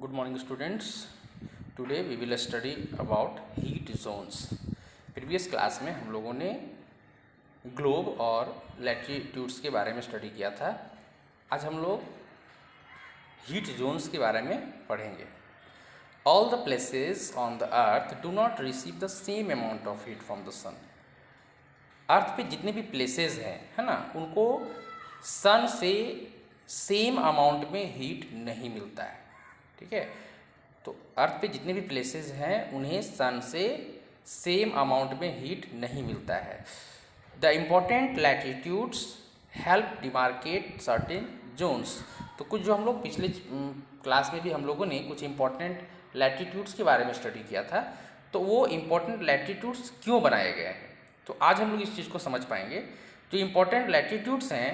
Good morning students. Today we will study about heat zones. Previous class में हम लोगों ने ग्लोब और लैटिट्यूड्स के बारे में स्टडी किया था. आज हम लोग हीट जोन्स के बारे में पढ़ेंगे. All the places on the earth do not receive the same amount of heat from the sun. अर्थ पे जितने भी प्लेसेस हैं, है ना, उनको सन से सेम अमाउंट में हीट नहीं मिलता है. ठीक है, तो अर्थ पे जितने भी प्लेसेस हैं उन्हें सन से सेम अमाउंट में हीट नहीं मिलता है. The important latitudes help demarcate certain zones. तो कुछ जो हम लोग पिछले क्लास में भी हम लोगों ने कुछ इम्पॉर्टेंट लैटिट्यूड्स के बारे में स्टडी किया था, तो वो इम्पॉर्टेंट लैटिट्यूड्स क्यों बनाए गए हैं, तो आज हम लोग इस चीज़ को समझ पाएंगे. जो इम्पॉर्टेंट लैटिट्यूड्स हैं,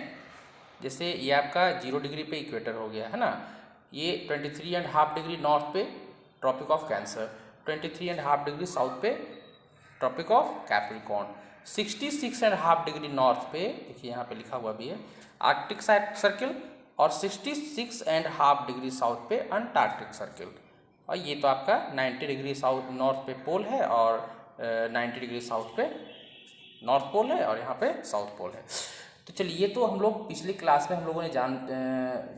जैसे ये आपका 0 डिग्री पे इक्वेटर हो गया, है ना, ये 23.5 डिग्री नॉर्थ पे Tropic of Cancer, 23.5 degree south पे Tropic of Capricorn, 66.5 degree north पे, देखिए यहाँ पे लिखा हुआ भी है, आर्कटिक सर्किल, और 66.5 डिग्री साउथ पे अंटार्कटिक सर्किल. और ये तो आपका 90 डिग्री साउथ नॉर्थ पे पोल है और 90 डिग्री साउथ पे नॉर्थ पोल है और यहाँ पे साउथ पोल है. तो चलिए, ये तो हम लोग पिछली क्लास में हम लोगों ने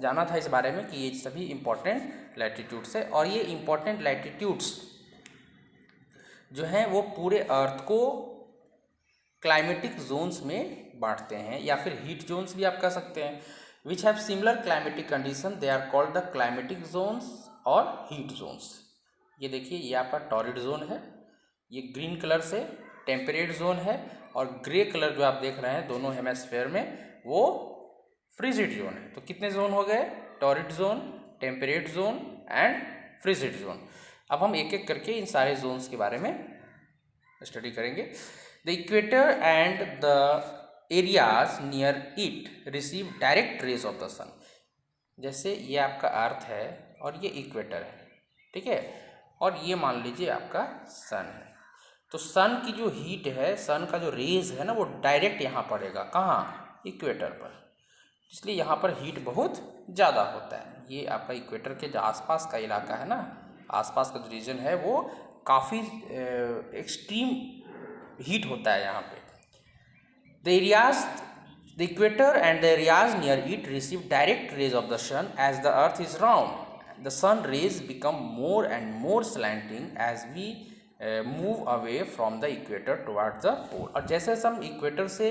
जाना था इस बारे में कि ये सभी इम्पॉर्टेंट लैटिट्यूड्स है. और ये इम्पॉर्टेंट लैटिट्यूड्स जो हैं वो पूरे अर्थ को क्लाइमेटिक जोन्स में बांटते हैं, या फिर हीट जोन्स भी आप कह सकते हैं. Which have similar climatic condition, they are called the climatic zones और हीट जोन्स. ये देखिए, ये आपका टॉरिड जोन है, ये ग्रीन कलर से टेम्परेट जोन है, और ग्रे कलर जो आप देख रहे हैं दोनों हेमिस्फीयर में, वो फ्रिजिड जोन है. तो कितने जोन हो गए? Torrid zone, temperate zone and frigid zone. अब हम एक एक करके इन सारे जोन्स के बारे में स्टडी करेंगे. The equator and the areas near it receive direct rays of the sun. जैसे ये आपका अर्थ है और ये इक्वेटर है, ठीक है, और ये मान लीजिए आपका सन है. तो सन की जो हीट है, सन का जो रेज है ना, वो डायरेक्ट यहाँ पड़ेगा. कहाँ? इक्वेटर पर. इसलिए यहाँ पर हीट बहुत ज़्यादा होता है. ये आपका इक्वेटर के जो आसपास का इलाका है ना, आसपास का जो रीजन है, वो काफ़ी एक्सट्रीम हीट होता है यहाँ पे. The areas, the equator and the areas near it receive direct rays of the sun as the earth is round. The sun rays become more and more slanting as we move away from the equator towards the pole. और जैसे जैसे हम equator से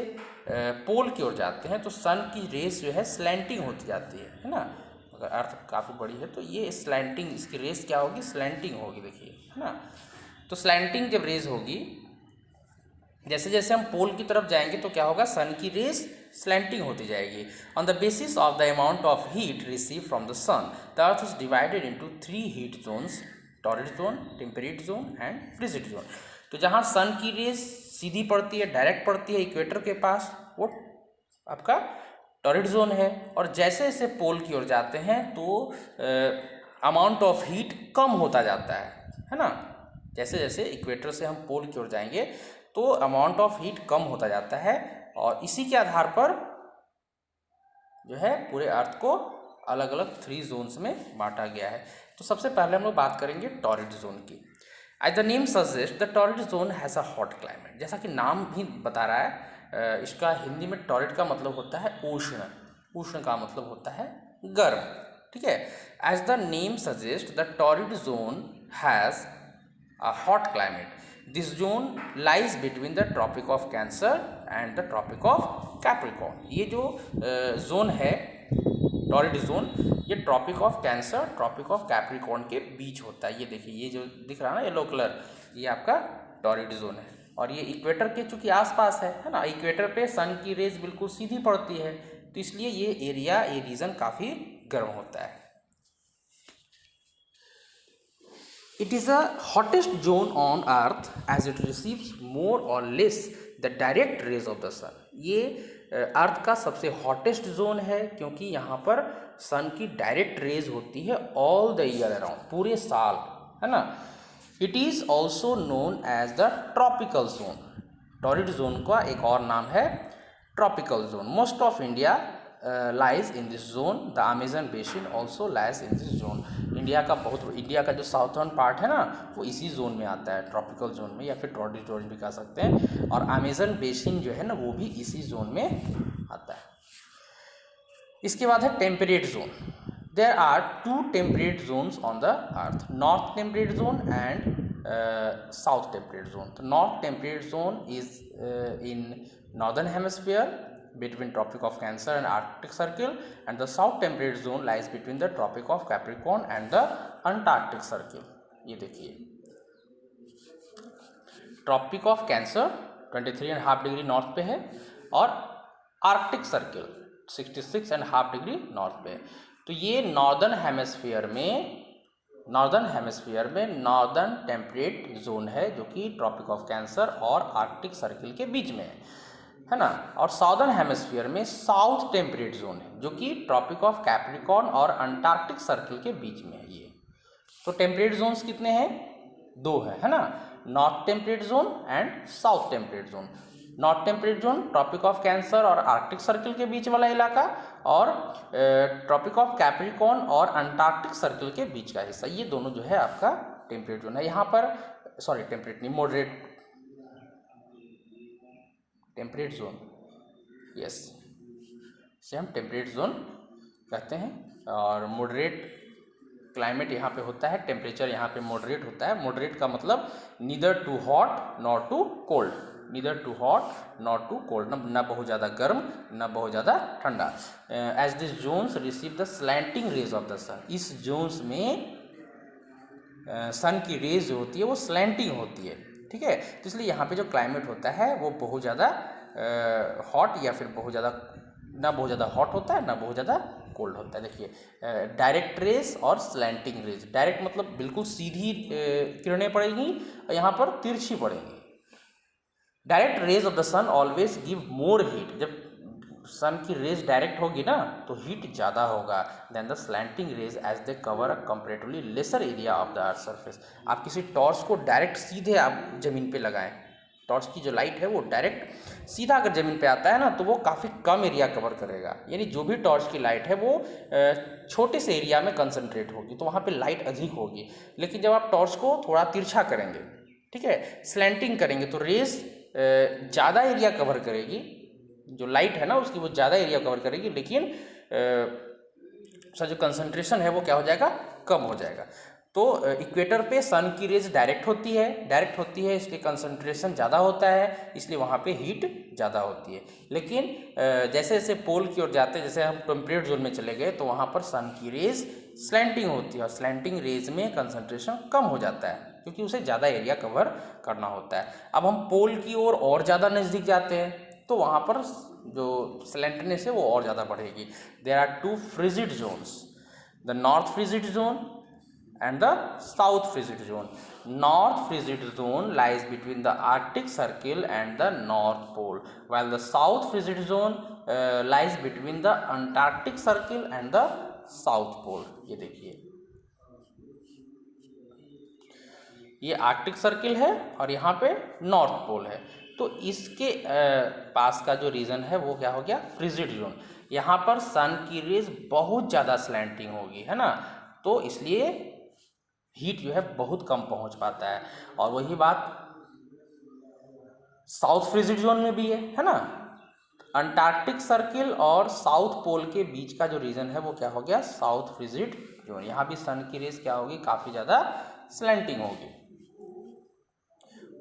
पोल की ओर जाते हैं तो सन की रेस जो है स्लैंटिंग होती जाती है ना. अगर अर्थ काफ़ी बड़ी है तो ये स्लैंटिंग, इसकी रेस क्या होगी? स्लैंटिंग होगी, देखिए, है ना. तो स्लैंटिंग जब रेस होगी, जैसे जैसे हम पोल की तरफ जाएंगे तो क्या होगा? सन की रेस स्लैंटिंग होती जाएगी. On the basis of the amount of heat receive from the sun, the earth is divided into 3 heat zones, torrid zone, temperate zone and frigid zone. तो जहाँ सन की रेस सीधी पड़ती है, डायरेक्ट पड़ती है इक्वेटर के पास, वो आपका टॉरिड जोन है. और जैसे जैसे पोल की ओर जाते हैं तो अमाउंट ऑफ हीट कम होता जाता है ना. जैसे जैसे इक्वेटर से हम पोल की ओर जाएंगे तो अमाउंट ऑफ हीट कम होता जाता है. और इसी के आधार पर जो है पूरे अर्थ को अलग अलग 3 जोन्स में बांटा गया है. तो सबसे पहले हम लोग बात करेंगे टॉरिड जोन की. As the name suggest, the torrid zone has a hot climate. जैसा कि नाम भी बता रहा है, इसका हिंदी में टॉरिड का मतलब होता है उष्ण. उष्ण का मतलब होता है गर्म, ठीक है. As the name suggest, the torrid zone has a hot climate. This zone lies between the Tropic of Cancer and the Tropic of Capricorn. ये जो जोन है टॉरिड जोन, ये Tropic of Cancer, Tropic of Capricorn के बीच होता है. ये देखिए, ये जो दिख रहा है ना येलो कलर, ये आपका टॉरिड जोन है. और ये इक्वेटर के चूँकि आसपास है ना, इक्वेटर पे सन की रेज बिल्कुल सीधी पड़ती है, तो इसलिए ये एरिया, ये रीजन काफ़ी गर्म होता है. It is a hottest zone on earth as it receives more और less the direct rays of the sun. ये अर्थ का सबसे हॉटेस्ट जोन है क्योंकि यहाँ पर सन की डायरेक्ट रेज होती है ऑल द ईयर अराउंड, पूरे साल, है ना. It is also known as the tropical zone. Torrid zone का एक और नाम है tropical zone. Most of India lies in this zone. The Amazon basin also lies in this zone. India का जो साउथर्न पार्ट है ना वो इसी जोन में आता है, ट्रॉपिकल जोन में या फिर ट्रॉपिकल जोन भी कह सकते हैं। और अमेजन बेसिन जो है ना वो भी इसी जोन में आता है। इसके बाद है temperate zone. There are 2 temperate zones on the earth, north temperate zone and south temperate zone. तो north temperate zone is in northern hemisphere between Tropic of Cancer and Arctic Circle, and the south temperate zone lies between the Tropic of Capricorn and the Antarctic Circle। ये देखिए, Tropic of Cancer 23.5 degree north पे है और Arctic circle 66.5 degree north पे है। तो ये northern hemisphere में नॉर्दर्न टेम्परेट जोन है जो कि ट्रॉपिक ऑफ कैंसर और आर्कटिक सर्किल के बीच में है ना। और साउदर्न हेमिस्फीयर में साउथ टेम्परेट जोन है जो कि ट्रॉपिक ऑफ कैप्रिकॉर्न और अंटार्कटिक सर्किल के बीच में है ये। तो टेम्परेट जोन्स कितने हैं? 2 है ना, north temperate zone and south temperate zone. North temperate zone Tropic of Cancer और आर्कटिक सर्किल के बीच वाला इलाका, और ट्रॉपिक ऑफ कैप्रिकॉर्न और अंटार्कटिक सर्किल के बीच का हिस्सा, ये दोनों जो है आपका टेम्परेट जोन है। यहाँ पर टेम्परेट जोन, यस, इसे हम टेम्परेट जोन कहते हैं। और मॉडरेट क्लाइमेट यहाँ पे होता है, टेम्परेचर यहाँ पे मॉडरेट होता है। मॉडरेट का मतलब neither too hot not too cold, न बहुत ज़्यादा गर्म न बहुत ज़्यादा ठंडा। As this zones receive the slanting rays of the sun, इस जोन्स में सन की रेज जो होती है वो स्लैंटिंग होती है, ठीक है। तो इसलिए यहाँ पे जो क्लाइमेट होता है वो बहुत ज़्यादा हॉट या फिर ना बहुत ज़्यादा हॉट होता है ना बहुत ज़्यादा कोल्ड होता है। देखिए, डायरेक्ट रेज और स्लैंटिंग रेज। डायरेक्ट मतलब बिल्कुल सीधी किरणें पड़ेंगी और यहाँ पर तिरछी पड़ेंगी। Direct rays of the sun always give more heat, जब सन की रेज डायरेक्ट होगी ना तो हीट ज़्यादा होगा then the slanting rays as they cover a comparatively lesser area of the earth surface. आप किसी टॉर्च को डायरेक्ट सीधे आप ज़मीन पे लगाएं, टॉर्च की जो लाइट है वो डायरेक्ट सीधा अगर ज़मीन पे आता है ना तो वो काफ़ी कम एरिया कवर करेगा, यानी जो भी टॉर्च की लाइट है वो छोटे से एरिया में कंसनट्रेट होगी, तो वहाँ पे लाइट अधिक होगी। लेकिन जब आप टॉर्च को थोड़ा तिरछा करेंगे, ठीक है, स्लैंटिंग करेंगे, तो रेज ज़्यादा एरिया कवर करेगी, जो लाइट है ना उसकी वो ज़्यादा एरिया कवर करेगी, लेकिन उसका जो कंसंट्रेशन है वो क्या हो जाएगा, कम हो जाएगा। तो इक्वेटर पे सन की रेज डायरेक्ट होती है इसलिए कंसंट्रेशन ज़्यादा होता है, इसलिए वहाँ पे हीट ज़्यादा होती है। लेकिन जैसे जैसे पोल की ओर जाते हैं, जैसे हम टेम्परेट जोन में चले गए तो वहाँ पर सन की रेज स्लैंटिंग होती है और स्लैंटिंग रेज में कंसंट्रेशन कम हो जाता है क्योंकि उसे ज़्यादा एरिया कवर करना होता है। अब हम पोल की ओर और ज़्यादा नज़दीक जाते हैं तो वहाँ पर जो स्लैंटनेस है वो और ज़्यादा बढ़ेगी। There are 2 frigid zones, the north frigid zone and the south frigid zone. North frigid zone lies between the Arctic Circle and the North Pole, while the south frigid zone lies between the Antarctic Circle and the South Pole. ये देखिए, ये Arctic circle है और यहाँ पे north pole है। तो इसके पास का जो रीजन है वो क्या हो गया, फ्रिजिड जोन। यहाँ पर सन की रेज बहुत ज़्यादा स्लैंटिंग होगी, है ना, तो इसलिए हीट जो है बहुत कम पहुंच पाता है। और वही बात साउथ फ्रिजिड जोन में भी है ना। अंटार्कटिक सर्किल और साउथ पोल के बीच का जो रीजन है वो क्या हो गया, साउथ फ्रिजिड जोन। यहाँ भी सन की रेज क्या होगी, काफ़ी ज़्यादा स्लैंटिंग होगी।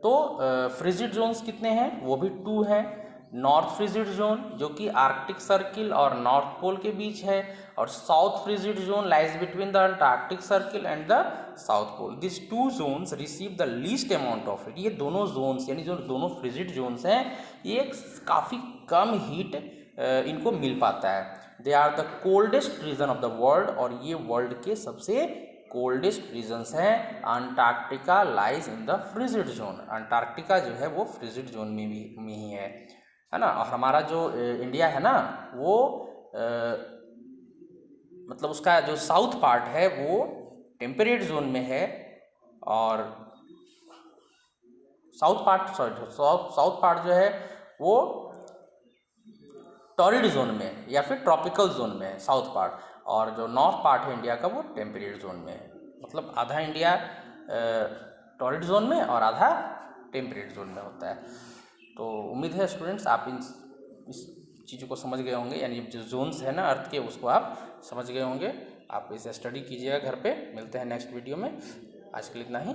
तो फ्रिजिड जोन्स कितने हैं, वो भी 2 हैं। नॉर्थ फ्रिजिड जोन जो कि आर्कटिक सर्किल और नॉर्थ पोल के बीच है, और south frigid zone lies between the Antarctic Circle and the south pole. This 2 zones receive the least amount of heat. ये दोनों जोन्स यानी जो दोनों फ्रिजिड जोन्स हैं ये काफ़ी कम हीट इनको मिल पाता है। They are the coldest region of the world, और ये वर्ल्ड के सबसे कोल्डेस्ट रीजन्स हैं। Antarctica lies in the frigid zone, Antarctica जो है वो फ्रिजिड जोन में ही है ना। और हमारा जो इंडिया है ना वो मतलब उसका जो साउथ पार्ट है वो टेम्परेट जोन में है, और साउथ पार्ट जो है वो टॉरिड जोन में या फिर ट्रॉपिकल जोन में है साउथ पार्ट, और जो नॉर्थ पार्ट है इंडिया का वो टेम्परेट जोन में है। मतलब आधा इंडिया टॉर्रिड जोन में और आधा टेम्परेट जोन में होता है। तो उम्मीद है स्टूडेंट्स आप इस चीज़ों को समझ गए होंगे, यानी जो जोन्स है ना अर्थ के उसको आप समझ गए होंगे। आप इसे स्टडी कीजिएगा घर पे। मिलते हैं नेक्स्ट वीडियो में। आज के लिए इतना ही।